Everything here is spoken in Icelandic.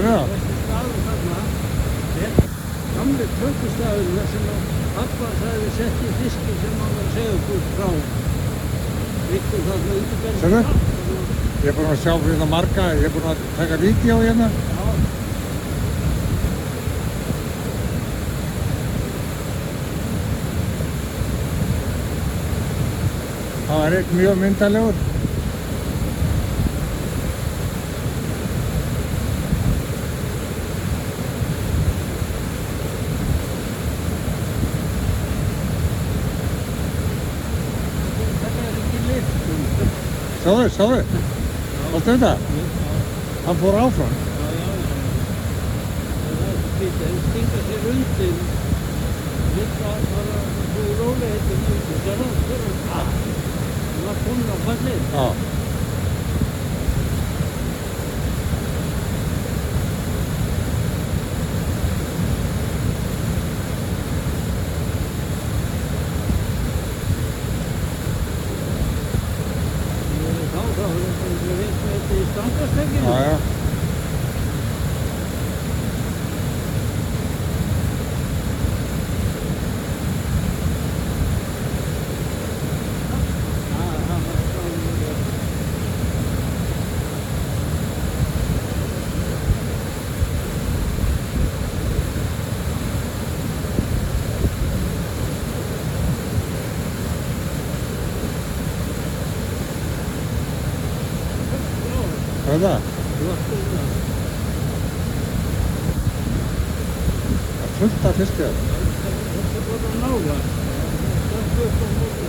það? Þessi staður þarna er gamli tökustafurinn sem pappa sagði setti diski sem hann var að segja okkur frá. Viktum þarna undir Sérðu? Berlín. Ég er búinn að sjá hérna marga, ég er búinn að taka vídeo hérna. Já, Það var einn mjög myndalegur. þetta er ekki lyftum. Sjáðu. Varstu þetta? Hann fór áfram. Það er fínt að stinga sér undir. Líka bara þú rólegheitinn undir. Það var komin á fallið. Já. Þá er það veit með þetta í stangarstönginu. Já. Hvað er það? Það er fullt af fiski þarna. Þetta er bara nála. Þetta er upp á móti